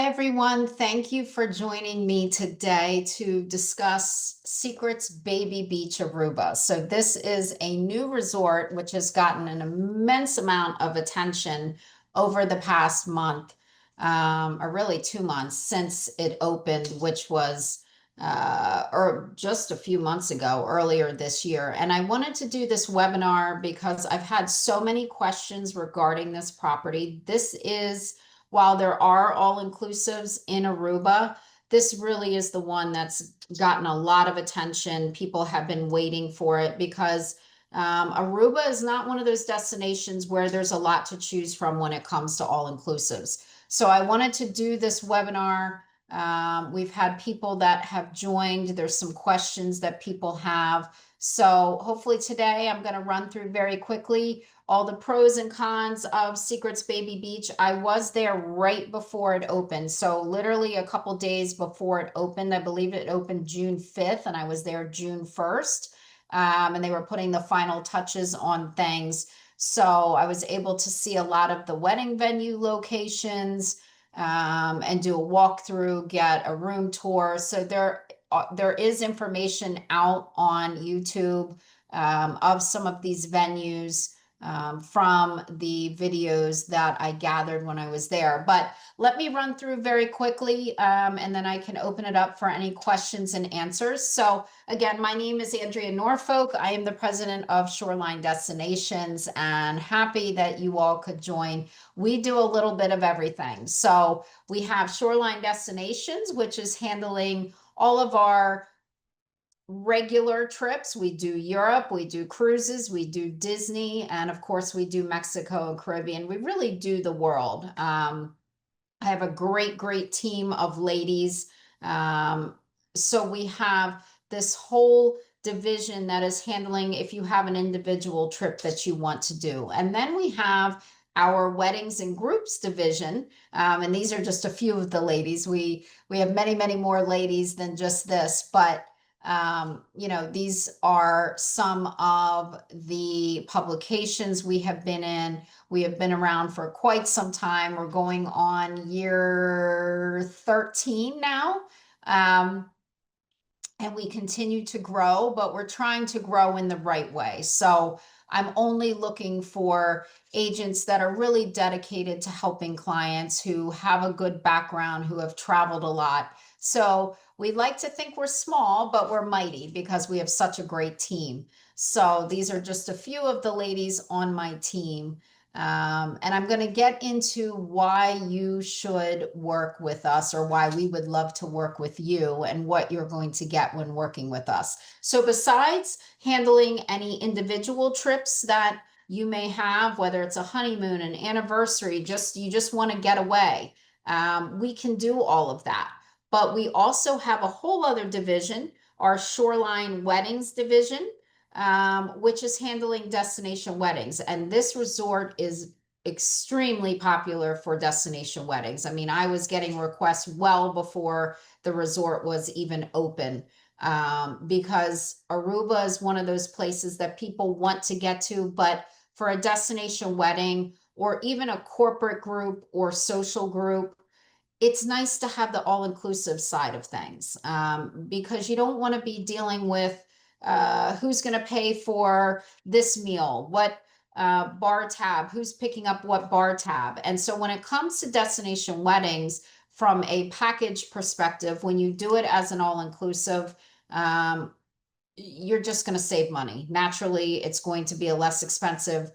Hi, everyone. Thank you for joining me today to discuss Secrets Baby Beach Aruba. So, this is a new resort which has gotten an immense amount of attention over the past month, or really 2 months since it opened, which was or just a few months ago, earlier this year. And I wanted to do this webinar because I've had so many questions regarding this property. This is while there are all-inclusives in Aruba, this really is the one that's gotten a lot of attention. People have been waiting for it because Aruba is not one of those destinations where there's a lot to choose from when it comes to all-inclusives. So I wanted to do this webinar. We've had people that have joined. There's some questions that people have. So hopefully today I'm going to run through very quickly all the pros and cons of Secrets Baby Beach. I was there right before it opened. So literally a couple days before it opened. I believe it opened June 5th and I was there June 1st. And they were putting the final touches on things. So I was able to see a lot of the wedding venue locations, and do a walkthrough, get a room tour. So there is information out on YouTube of some of these venues, from the videos that I gathered when I was there. But let me run through very quickly, and then I can open it up for any questions and answers. So again, my name is Andrea Norfolk. I am the president of Shoreline Destinations, and happy that you all could join. We do a little bit of everything. So we have Shoreline Destinations, which is handling all of our regular trips. We do Europe, we do cruises, we do Disney, and of course we do Mexico and Caribbean. We really do the world. I have a great team of ladies. So we have this whole division that is handling if you have an individual trip that you want to do. And then we have our weddings and groups division. And these are just a few of the ladies. We have many more ladies than just this, but these are some of the publications we have been in. We have been around for quite some time. We're going on year 13 now. And we continue to grow, but we're trying to grow in the right way. So I'm only looking for agents that are really dedicated to helping clients who have a good background, who have traveled a lot. So we like to think we're small, but we're mighty because we have such a great team. So these are just a few of the ladies on my team. And I'm going to get into why you should work with us, or why we would love to work with you, and what you're going to get when working with us. So besides handling any individual trips that you may have, whether it's a honeymoon, an anniversary, you just want to get away, we can do all of that. But we also have a whole other division, our Shoreline Weddings division, which is handling destination weddings. And this resort is extremely popular for destination weddings. I mean, I was getting requests well before the resort was even open, because Aruba is one of those places that people want to get to, but for a destination wedding or even a corporate group or social group, it's nice to have the all-inclusive side of things, because you don't want to be dealing with who's going to pay for this meal, what bar tab, who's picking up what bar tab. And so when it comes to destination weddings, from a package perspective, when you do it as an all-inclusive, you're just going to save money. Naturally, it's going to be a less expensive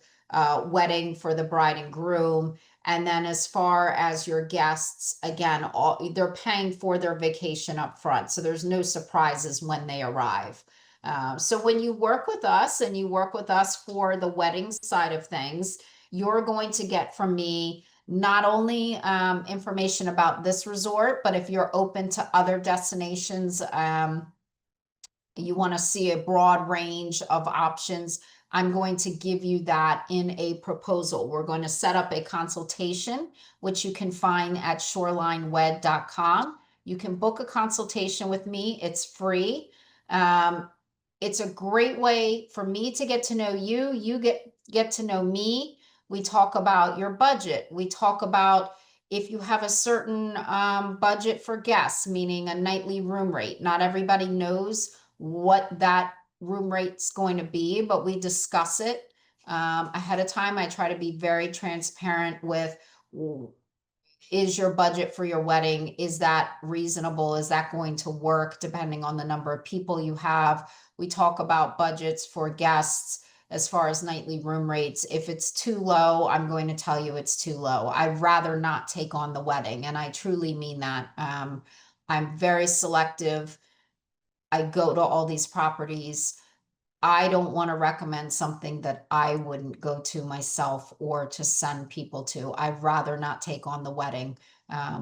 wedding for the bride and groom. And then as far as your guests, again, they're paying for their vacation up front. So there's no surprises when they arrive. So when you work with us, and you work with us for the wedding side of things, you're going to get from me not only information about this resort, but if you're open to other destinations, you want to see a broad range of options, I'm going to give you that in a proposal. We're going to set up a consultation, which you can find at shorelinewed.com. You can book a consultation with me. It's free. It's a great way for me to get to know you. You get to know me. We talk about your budget. We talk about If you have a certain budget for guests, meaning a nightly room rate, not everybody knows what that room rate's going to be, but we discuss it ahead of time. I try to be very transparent with, is your budget for your wedding, is that reasonable? Is that going to work depending on the number of people you have? We talk about budgets for guests as far as nightly room rates. If it's too low, I'm going to tell you it's too low. I'd rather not take on the wedding, and I truly mean that. I'm very selective. I go to all these properties. I don't want to recommend something that I wouldn't go to myself or to send people to. I'd rather not take on the wedding.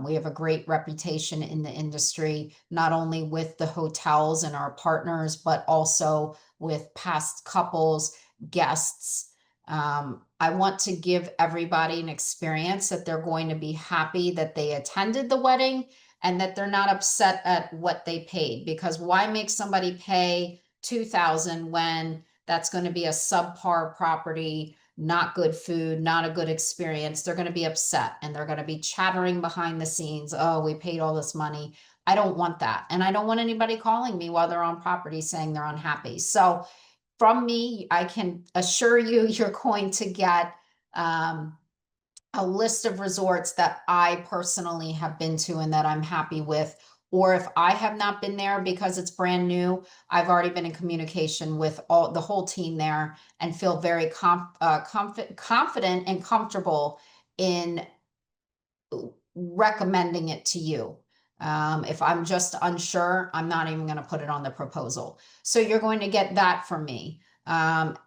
We have a great reputation in the industry, not only with the hotels and our partners, but also with past couples, guests. I want to give everybody an experience that they're going to be happy that they attended the wedding and that they're not upset at what they paid. Because why make somebody pay 2,000 when that's going to be a subpar property, not good food, not a good experience? They're going to be upset and they're going to be chattering behind the scenes. Oh, we paid all this money. I don't want that. And I don't want anybody calling me while they're on property saying they're unhappy. So from me, I can assure you, you're going to get a list of resorts that I personally have been to and that I'm happy with. Or if I have not been there because it's brand new, I've already been in communication with the whole team there and feel very confident and comfortable in recommending it to you. If I'm just unsure, I'm not even going to put it on the proposal. So you're going to get that from me.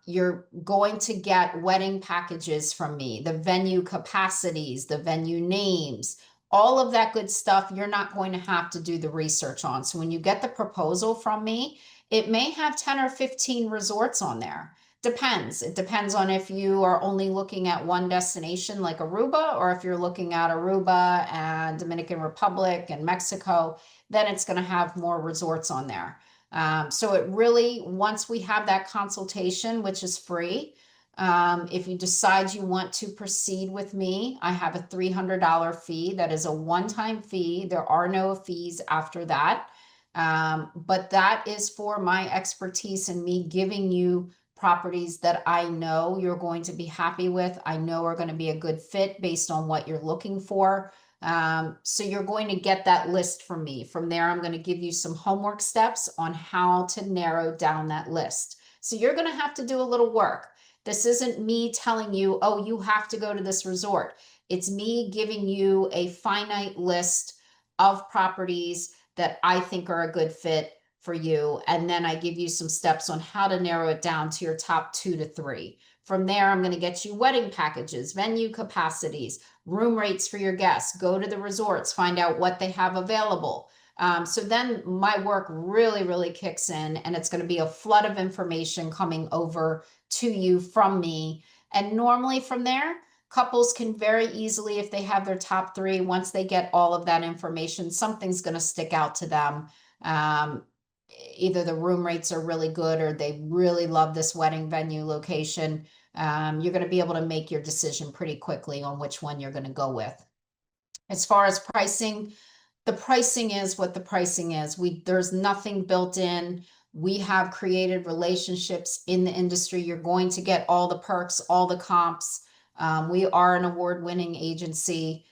You're going to get wedding packages from me, the venue capacities, the venue names, all of that good stuff. You're not going to have to do the research on. So when you get the proposal from me, it may have 10 or 15 resorts on there. Depends. It depends on if you are only looking at one destination like Aruba, or if you're looking at Aruba and Dominican Republic and Mexico, then it's going to have more resorts on there. So it really, once we have that consultation, which is free, if you decide you want to proceed with me, I have a $300 fee. That is a one-time fee. There are no fees after that. But that is for my expertise and me giving you properties that I know you're going to be happy with. I know are going to be a good fit based on what you're looking for. So you're going to get that list from me. From there, I'm going to give you some homework steps on how to narrow down that list. So you're going to have to do a little work. This isn't me telling you, oh, you have to go to this resort. It's me giving you a finite list of properties that I think are a good fit for you. And then I give you some steps on how to narrow it down to your top 2 to 3. From there, I'm going to get you wedding packages, venue capacities, room rates for your guests. Go to the resorts, find out what they have available. So then my work really, really kicks in, and it's going to be a flood of information coming over to you from me. And normally from there, couples can very easily, if they have their top 3, once they get all of that information, something's going to stick out to them. Either the room rates are really good or they really love this wedding venue location. You're going to be able to make your decision pretty quickly on which one you're going to go with. As far as pricing, the pricing is what the pricing is. There's nothing built in. We have created relationships in the industry. You're going to get all the perks, all the comps. We are an award-winning agency.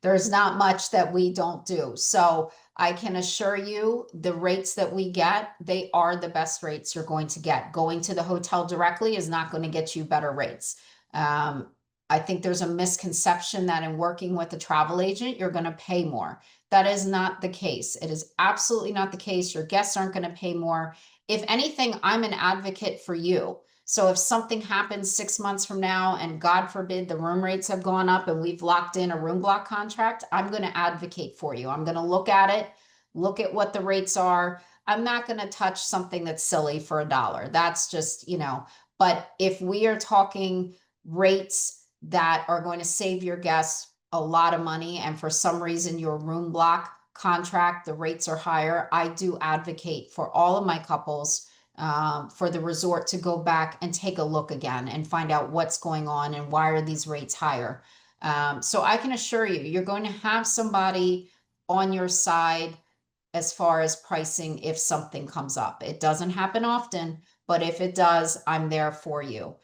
There's not much that we don't do. So I can assure you the rates that we get, they are the best rates you're going to get. Going to the hotel directly is not going to get you better rates. I think there's a misconception that in working with a travel agent, you're going to pay more. That is not the case. It is absolutely not the case. Your guests aren't going to pay more. If anything, I'm an advocate for you. So if something happens 6 months from now and God forbid the room rates have gone up and we've locked in a room block contract, I'm going to advocate for you. I'm going to look at it, look at what the rates are. I'm not going to touch something that's silly for $1. That's just, but if we are talking rates that are going to save your guests a lot of money, and for some reason your room block contract, the rates are higher, I do advocate for all of my couples for the resort to go back and take a look again and find out what's going on and why are these rates higher. So I can assure you, you're going to have somebody on your side as far as pricing if something comes up. It doesn't happen often, but if it does, I'm there for you.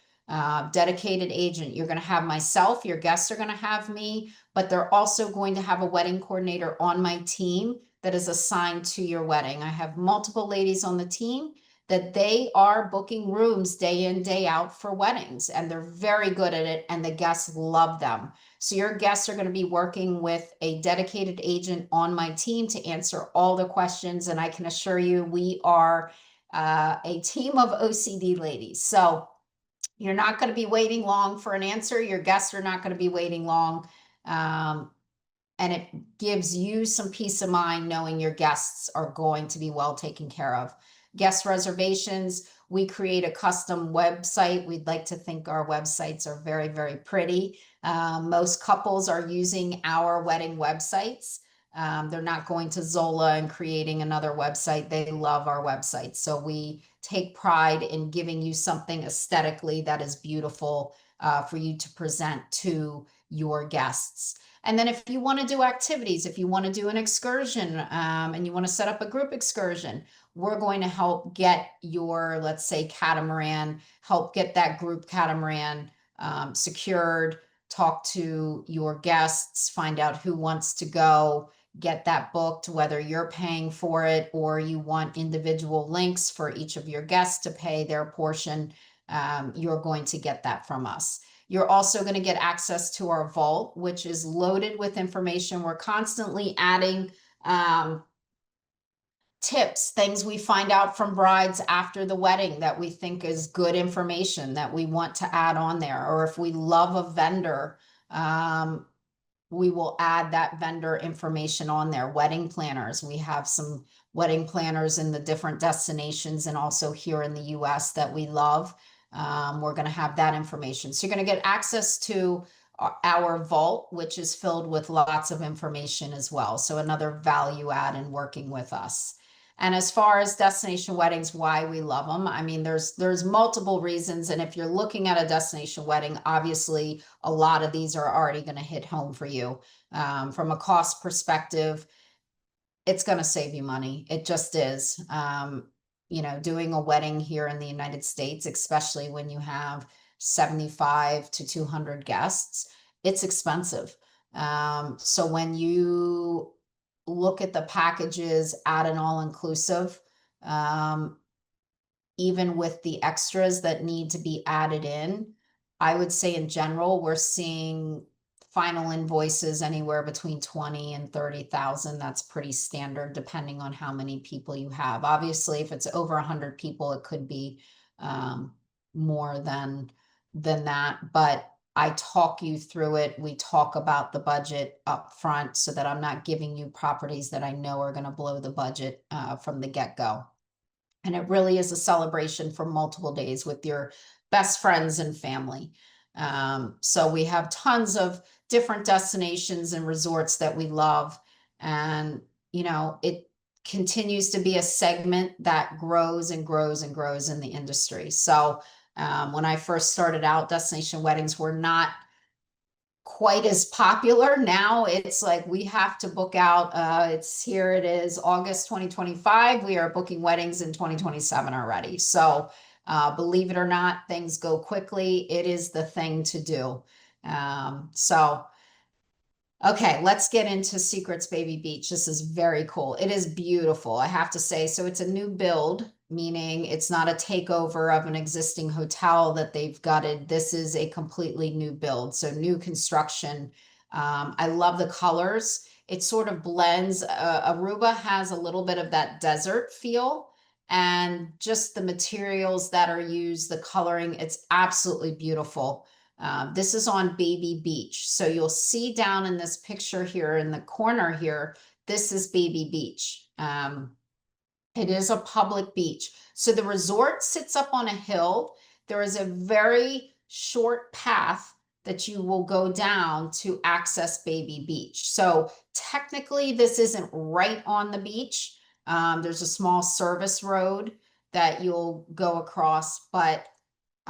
Dedicated agent, you're going to have myself, your guests are going to have me, but they're also going to have a wedding coordinator on my team that is assigned to your wedding. I have multiple ladies on the team that they are booking rooms day in, day out for weddings, and they're very good at it, and the guests love them. So your guests are going to be working with a dedicated agent on my team to answer all the questions. And I can assure you, we are a team of OCD ladies. So you're not going to be waiting long for an answer. Your guests are not going to be waiting long. Um, and it gives you some peace of mind knowing your guests are going to be well taken care of. Guest reservations, we create a custom website. We'd like to think our websites are very, very pretty. Most couples are using our wedding websites. They're not going to Zola and creating another website. They love our website. So we take pride in giving you something aesthetically that is beautiful for you to present to your guests. And then if you want to do activities, if you want to do an excursion and you want to set up a group excursion, we're going to help get your, let's say, catamaran, help get that group catamaran secured, talk to your guests, find out who wants to go, get that booked, whether you're paying for it or you want individual links for each of your guests to pay their portion. You're going to get that from us. You're also going to get access to our vault, which is loaded with information. We're constantly adding tips, things we find out from brides after the wedding that we think is good information that we want to add on there. Or if we love a vendor, we will add that vendor information on there. Wedding planners, we have some wedding planners in the different destinations and also here in the US that we love. We're going to have that information. So you're going to get access to our vault, which is filled with lots of information as well. So another value add in working with us. And as far as destination weddings, why we love them, I mean, there's multiple reasons. And if you're looking at a destination wedding, obviously a lot of these are already going to hit home for you. From a cost perspective, it's going to save you money. It just is. Doing a wedding here in the United States, especially when you have 75 to 200 guests, it's expensive. So when you look at the packages at an all-inclusive, even with the extras that need to be added in, I would say in general, we're seeing final invoices anywhere between 20 and 30,000. That's pretty standard depending on how many people you have. Obviously, if it's over 100 people, it could be more than that, but I talk you through it. We talk about the budget up front so that I'm not giving you properties that I know are going to blow the budget from the get-go. And it really is a celebration for multiple days with your best friends and family. So we have tons of different destinations and resorts that we love. And, it continues to be a segment that grows and grows and grows in the industry. So when I first started out, destination weddings were not quite as popular. Now it's like we have to book out. It is August 2025. We are booking weddings in 2027 already. So believe it or not, things go quickly. It is the thing to do. Okay, let's get into Secrets Baby Beach. This is very cool. It is beautiful, I have to say. So it's a new build, meaning it's not a takeover of an existing hotel that they've gutted. This is a completely new build, so new construction. I love the colors. It sort of blends. Aruba has a little bit of that desert feel, and just the materials that are used, the coloring, it's absolutely beautiful. This is on Baby Beach. So you'll see down in this picture here in the corner here, this is Baby Beach. It is a public beach. So the resort sits up on a hill. There is a very short path that you will go down to access Baby Beach. So technically this isn't right on the beach. There's a small service road that you'll go across, but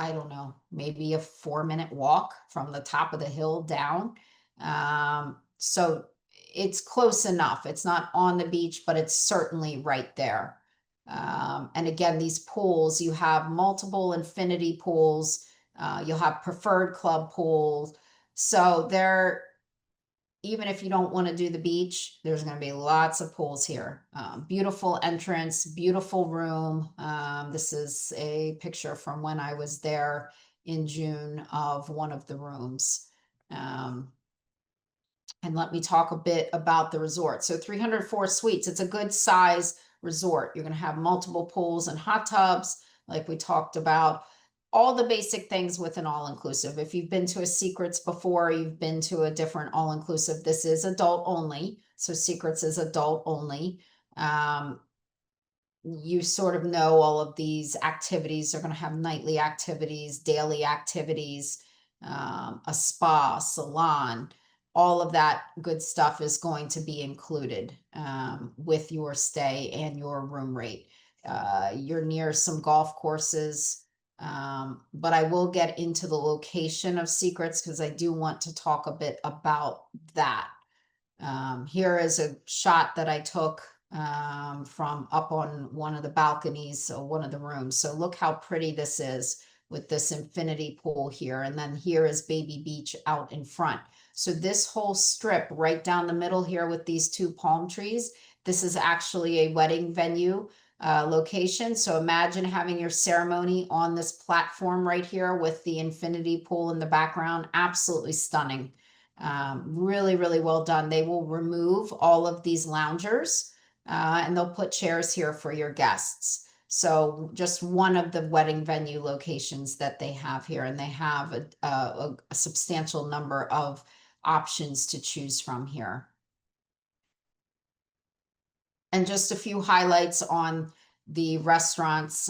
I don't know, maybe a 4-minute walk from the top of the hill down. So it's close enough. It's not on the beach, but it's certainly right there. And again, these pools, you have multiple infinity pools. You'll have preferred club pools. So they're, even if you don't want to do the beach, there's going to be lots of pools here. Beautiful entrance, beautiful room. This is a picture from when I was there in June of one of the rooms. And let me talk a bit about the resort. So 304 suites, it's a good size resort. You're going to have multiple pools and hot tubs, like we talked about. All the basic things with an all-inclusive. If you've been to a Secrets before, you've been to a different all-inclusive, this is adult only. So Secrets is adult only. You sort of know all of these activities. They're going to have nightly activities, daily activities, a spa, salon, all of that good stuff is going to be included with your stay and your room rate. You're near some golf courses, but I will get into the location of Secrets because I do want to talk a bit about that. Here is a shot that I took from up on one of the balconies, so one of the rooms. So look how pretty this is with this infinity pool here. And then here is Baby Beach out in front. So this whole strip right down the middle here with these two palm trees, this is actually a wedding venue location. So imagine having your ceremony on this platform right here with the infinity pool in the background. Absolutely stunning. Really, really well done. They will remove all of these loungers and they'll put chairs here for your guests. So just one of the wedding venue locations that they have here, and they have a substantial number of options to choose from here. And just a few highlights on the restaurants.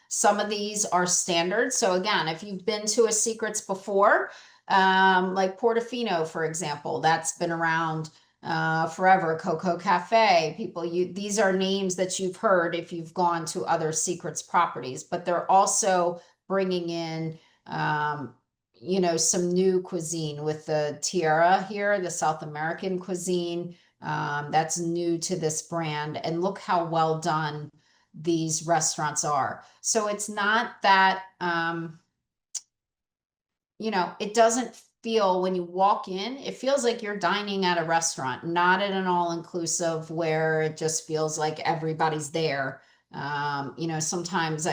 Some of these are standard. So again, if you've been to a Secrets before, like Portofino, for example, that's been around forever. Coco Cafe, these are names that you've heard if you've gone to other Secrets properties, but they're also bringing in, some new cuisine with the Tierra here, the South American cuisine. That's new to this brand. And look how well done these restaurants are. So it's not that, it doesn't feel when you walk in, it feels like you're dining at a restaurant, not at an all-inclusive where it just feels like everybody's there. Sometimes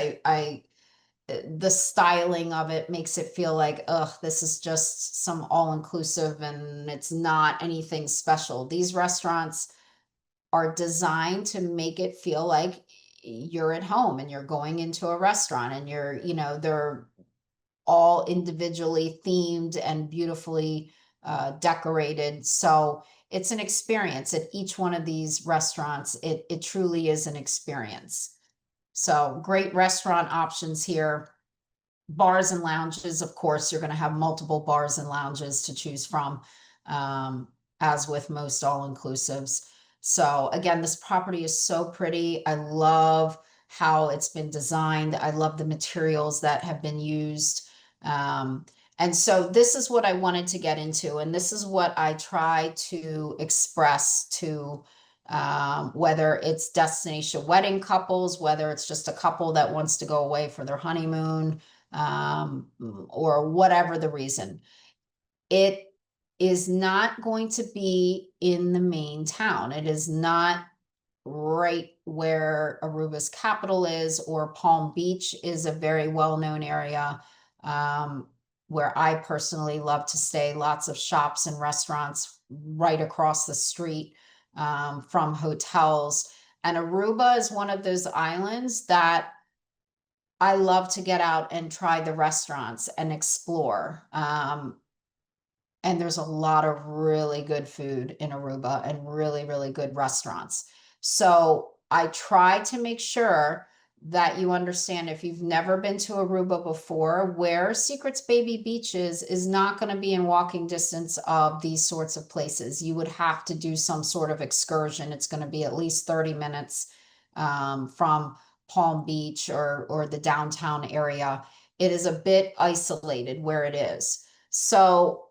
the styling of it makes it feel like, this is just some all-inclusive and it's not anything special. These restaurants are designed to make it feel like you're at home and you're going into a restaurant and they're all individually themed and beautifully decorated. So it's an experience at each one of these restaurants. It truly is an experience. So great restaurant options here. Bars and lounges, of course, you're going to have multiple bars and lounges to choose from, as with most all-inclusives. So again, this property is so pretty. I love how it's been designed. I love the materials that have been used. And so this is what I wanted to get into, and this is what I try to express to whether it's destination wedding couples, whether it's just a couple that wants to go away for their honeymoon, or whatever the reason. It is not going to be in the main town. It is not right where Aruba's capital is, or Palm Beach is a very well-known area where I personally love to stay. Lots of shops and restaurants right across the street from hotels. And Aruba is one of those islands that I love to get out and try the restaurants and explore. And there's a lot of really good food in Aruba and really, really good restaurants. So I try to make sure that you understand, if you've never been to Aruba before, where Secrets Baby Beach is not going to be in walking distance of these sorts of places. You would have to do some sort of excursion. It's going to be at least 30 minutes from Palm Beach or the downtown area. It is a bit isolated where it is. So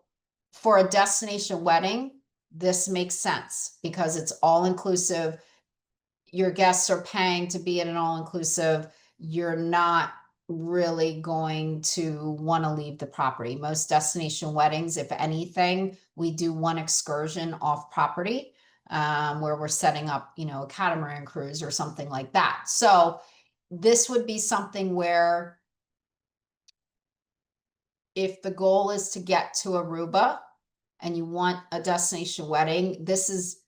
For a destination wedding, this makes sense because it's all inclusive. Your guests are paying to be at an all inclusive. You're not really going to want to leave the property. Most destination weddings, if anything, we do one excursion off property, where we're setting up, a catamaran cruise or something like that. So this would be something where if the goal is to get to Aruba and you want a destination wedding, this is,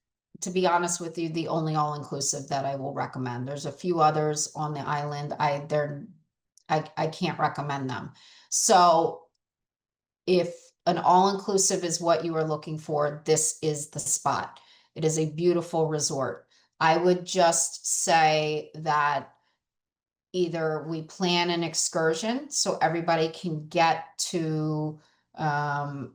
to be honest with you, the only all-inclusive that I will recommend. There's a few others on the island. I can't recommend them. So if an all-inclusive is what you are looking for, this is the spot. It is a beautiful resort. I would just say that either we plan an excursion so everybody can get to, um,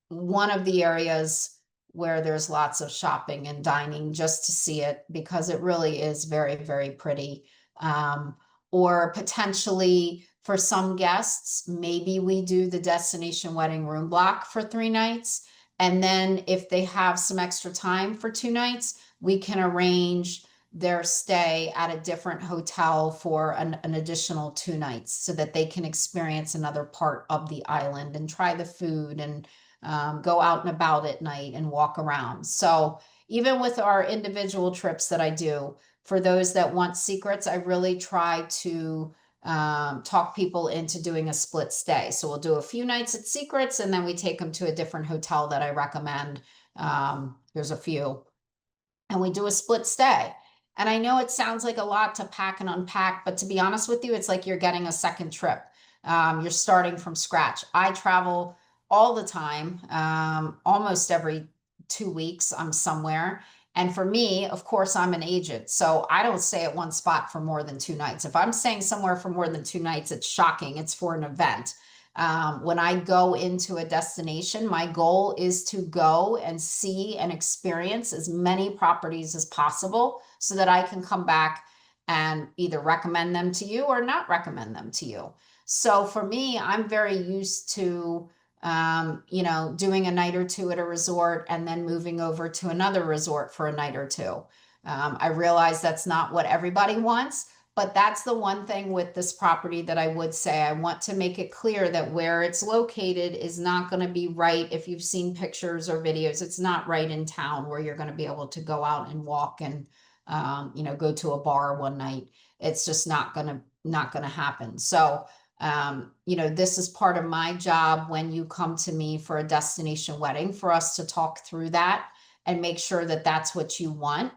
one of the areas where there's lots of shopping and dining just to see it because it really is very, very pretty. Um, or potentially for some guests, maybe we do the destination wedding room block for 3 nights. And then if they have some extra time for 2 nights, we can arrange their stay at a different hotel for an additional 2 nights so that they can experience another part of the island and try the food and go out and about at night and walk around. So even with our individual trips that I do, for those that want secrets, I really try to talk people into doing a split stay. So we'll do a few nights at Secrets and then we take them to a different hotel that I recommend. There's a few, and we do a split stay. And I know it sounds like a lot to pack and unpack, but to be honest with you, it's like you're getting a second trip. You're starting from scratch. I travel all the time, almost every 2 weeks, I'm somewhere. And for me, of course, I'm an agent. So I don't stay at one spot for more than 2 nights. If I'm staying somewhere for more than 2 nights, it's shocking. It's for an event. When I go into a destination, my goal is to go and see and experience as many properties as possible so that I can come back and either recommend them to you or not recommend them to you. So for me, I'm very used to, doing a night or two at a resort and then moving over to another resort for a night or two. I realize that's not what everybody wants, but that's the one thing with this property that I would say I want to make it clear that where it's located is not going to be right. If you've seen pictures or videos, it's not right in town where you're going to be able to go out and walk and, go to a bar one night. It's just not going to happen. So, this is part of my job when you come to me for a destination wedding for us to talk through that and make sure that that's what you want.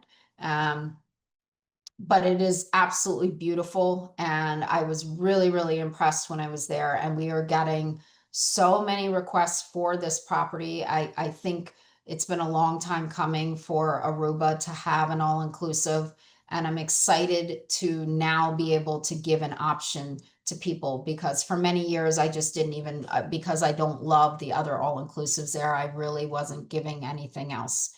But it is absolutely beautiful. And I was really, really impressed when I was there. And we are getting so many requests for this property. I think it's been a long time coming for Aruba to have an all-inclusive. And I'm excited to now be able to give an option to people because for many years I just didn't even, because I don't love the other all-inclusives there, I really wasn't giving anything else.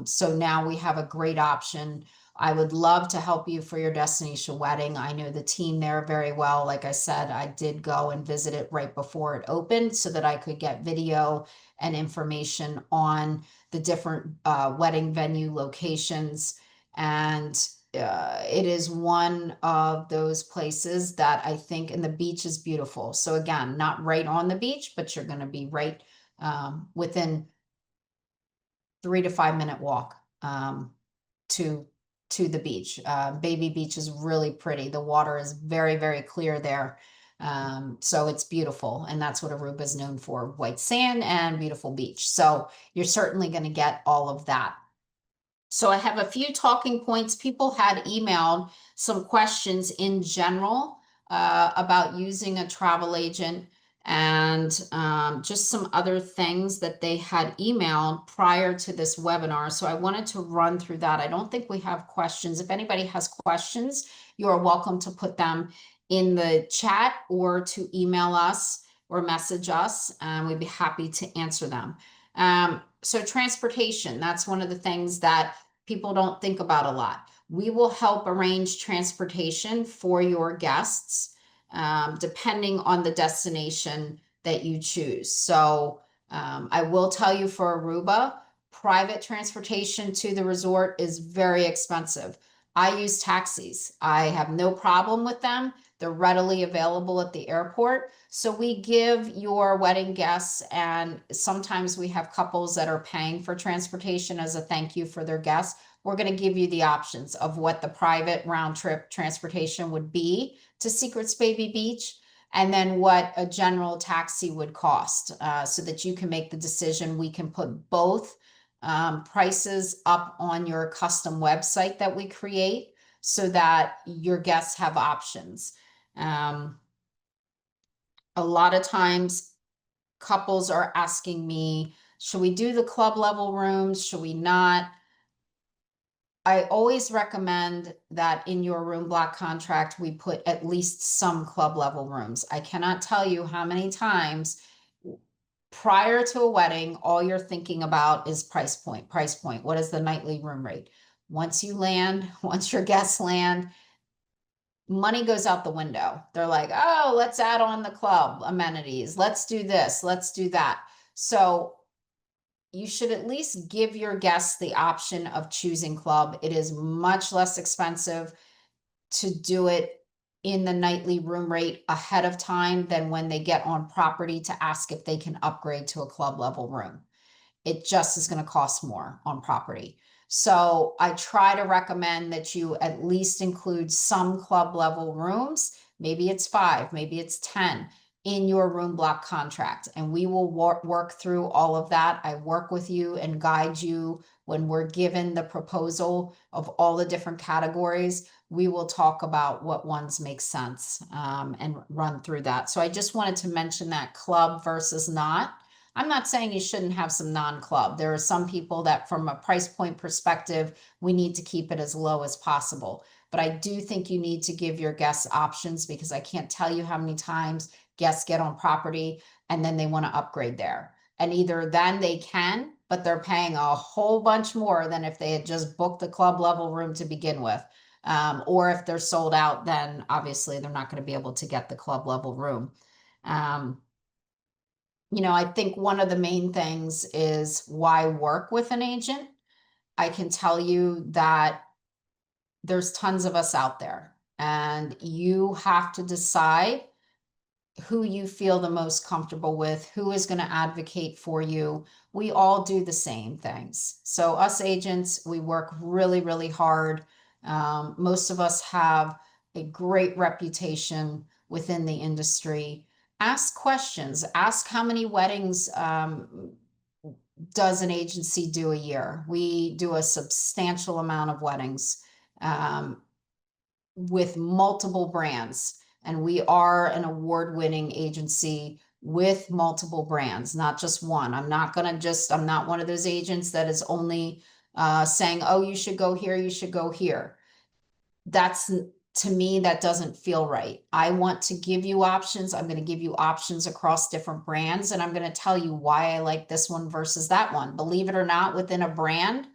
So now we have a great option. I would love to help you for your destination wedding. I know the team there very well. Like I said, I did go and visit it right before it opened so that I could get video and information on the different wedding venue locations. And it is one of those places that I think, and the beach is beautiful. So again, not right on the beach, but you're going to be right within 3 to 5 minute walk to the beach. Baby Beach is really pretty. The water is very, very clear there. So it's beautiful. And that's what Aruba is known for, white sand and beautiful beach. So you're certainly going to get all of that. So I have a few talking points. People had emailed some questions in general about using a travel agent and just some other things that they had emailed prior to this webinar. So I wanted to run through that. I don't think we have questions. If anybody has questions, you are welcome to put them in the chat or to email us or message us, and we'd be happy to answer them. So transportation, that's one of the things that people don't think about a lot. We will help arrange transportation for your guests, depending on the destination that you choose. So I will tell you for Aruba, private transportation to the resort is very expensive. I use taxis. I have no problem with them. They're readily available at the airport. So we give your wedding guests, and sometimes we have couples that are paying for transportation as a thank you for their guests. We're going to give you the options of what the private round trip transportation would be to Secrets Baby Beach, and then what a general taxi would cost, so that you can make the decision. We can put both prices up on your custom website that we create so that your guests have options. Um, a lot of times couples are asking me, should we do the club level rooms? Should we not? I always recommend that in your room block contract, we put at least some club level rooms. I cannot tell you how many times prior to a wedding, all you're thinking about is price point, price point. What is the nightly room rate? Once you land, once your guests land, money goes out the window. They're like, oh, let's add on the club amenities. Let's do this. Let's do that. So you should at least give your guests the option of choosing club. It is much less expensive to do it in the nightly room rate ahead of time than when they get on property to ask if they can upgrade to a club level room. It just is going to cost more on property. So I try to recommend that you at least include some club level rooms. Maybe it's 5, maybe it's 10 in your room block contract. And we will work through all of that. I work with you and guide you when we're given the proposal of all the different categories. We will talk about what ones make sense, and run through that. So I just wanted to mention that club versus not. I'm not saying you shouldn't have some non-club. There are some people that from a price point perspective, we need to keep it as low as possible. But I do think you need to give your guests options, because I can't tell you how many times guests get on property and then they want to upgrade there. And either then they can, but they're paying a whole bunch more than if they had just booked the club level room to begin with. Or if they're sold out, then obviously they're not going to be able to get the club level room. Um, I think one of the main things is why work with an agent. I can tell you that there's tons of us out there, and you have to decide who you feel the most comfortable with, who is going to advocate for you. We all do the same things. So us agents, we work really, really hard. Most of us have a great reputation within the industry. Ask questions. Ask how many weddings does an agency do a year? We do a substantial amount of weddings. With multiple brands. And we are an award-winning agency with multiple brands, not just one. I'm not one of those agents that is only saying, oh, you should go here, you should go here. That's, to me, that doesn't feel right. I want to give you options. I'm going to give you options across different brands, and I'm going to tell you why I like this one versus that one. Believe it or not, within a brand,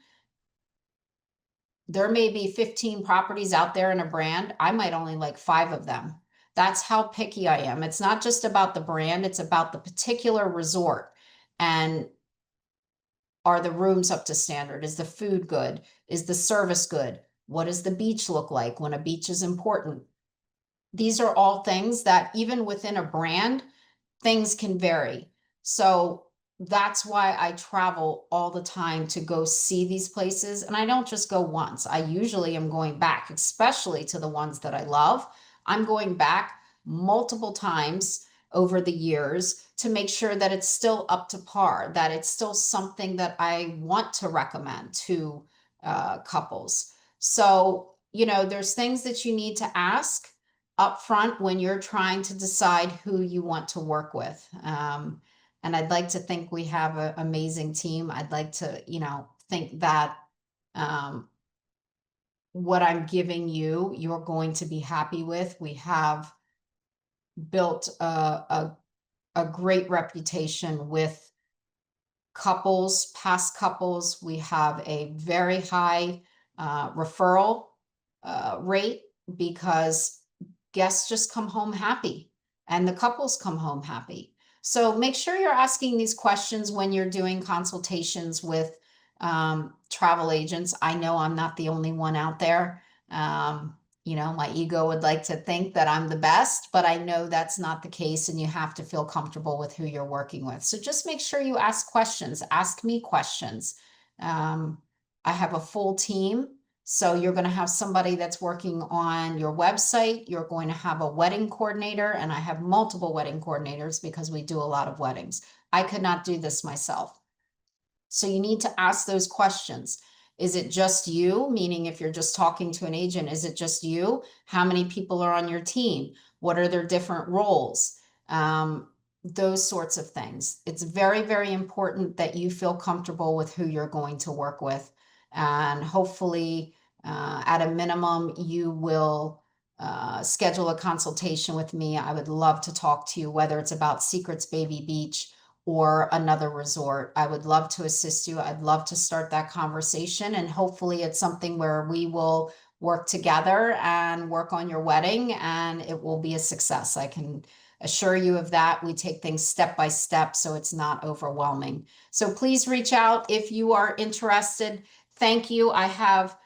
there may be 15 properties out there in a brand. I might only like 5 of them. That's how picky I am. It's not just about the brand, it's about the particular resort. And are the rooms up to standard? Is the food good? Is the service good? What does the beach look like when a beach is important? These are all things that even within a brand, things can vary. So that's why I travel all the time to go see these places. And I don't just go once. I usually am going back, especially to the ones that I love. I'm going back multiple times over the years to make sure that it's still up to par, that it's still something that I want to recommend to couples. So, there's things that you need to ask upfront when you're trying to decide who you want to work with. And I'd like to think we have an amazing team. I'd like to, think that what I'm giving you, you're going to be happy with. We have built a great reputation with couples, past couples. We have a very high referral rate, because guests just come home happy and the couples come home happy. So make sure you're asking these questions when you're doing consultations with travel agents. I know I'm not the only one out there. My ego would like to think that I'm the best, but I know that's not the case, and you have to feel comfortable with who you're working with. So just make sure you ask questions. Ask me questions. I have a full team. So you're going to have somebody that's working on your website. You're going to have a wedding coordinator, and I have multiple wedding coordinators because we do a lot of weddings. I could not do this myself. So you need to ask those questions. Is it just you? Meaning if you're just talking to an agent, is it just you? How many people are on your team? What are their different roles? Those sorts of things. It's very, very important that you feel comfortable with who you're going to work with. And hopefully, at a minimum, you will schedule a consultation with me. I would love to talk to you, whether it's about Secrets Baby Beach or another resort. I would love to assist you. I'd love to start that conversation, and hopefully it's something where we will work together and work on your wedding, and it will be a success. I can assure you of that. We take things step by step, so it's not overwhelming. So please reach out if you are interested. Thank you. I have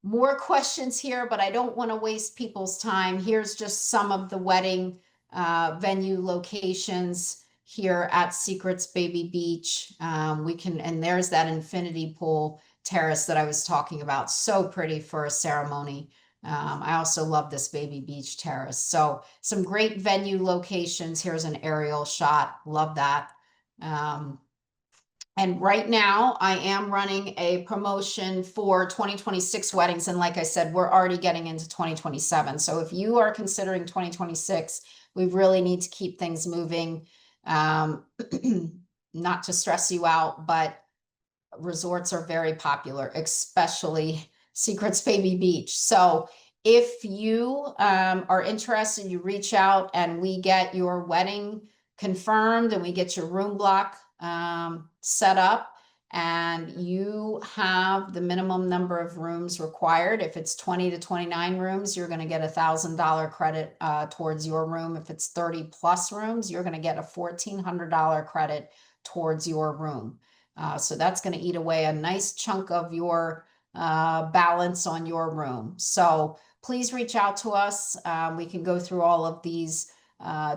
more questions here, but I don't want to waste people's time. Here's just some of the wedding venue locations here at Secrets Baby Beach. And there's that infinity pool terrace that I was talking about. So pretty for a ceremony. I also love this baby beach terrace. So some great venue locations. Here's an aerial shot. Love that. And right now I am running a promotion for 2026 weddings. And like I said, we're already getting into 2027. So if you are considering 2026, we really need to keep things moving. Not to stress you out, but resorts are very popular, especially Secrets Baby Beach. So if you are interested, you reach out and we get your wedding confirmed and we get your room block set up, and you have the minimum number of rooms required. If it's 20 to 29 rooms, you're going to get $1,000 credit towards your room. If it's 30 plus rooms, you're going to get a $1,400 credit towards your room. So that's going to eat away a nice chunk of your balance on your room. So please reach out to us. We can go through all of these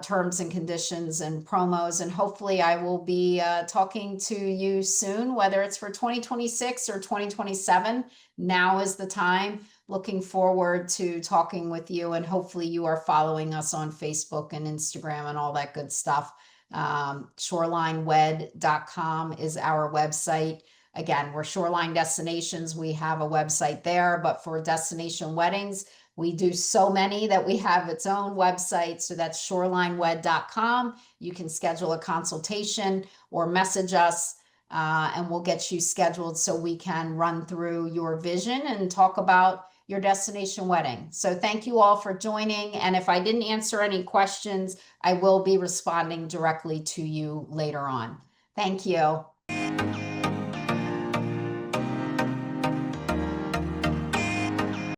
terms and conditions and promos, and hopefully I will be talking to you soon, whether it's for 2026 or 2027. Now is the time. Looking forward to talking with you, and hopefully you are following us on Facebook and Instagram and all that good stuff. ShorelineWed.com is our website. Again, we're Shoreline Destinations. We have a website there, but for destination weddings, we do so many that we have its own website. So that's ShorelineWed.com. You can schedule a consultation or message us, and we'll get you scheduled so we can run through your vision and talk about your destination wedding. So thank you all for joining. And if I didn't answer any questions, I will be responding directly to you later on. Thank you.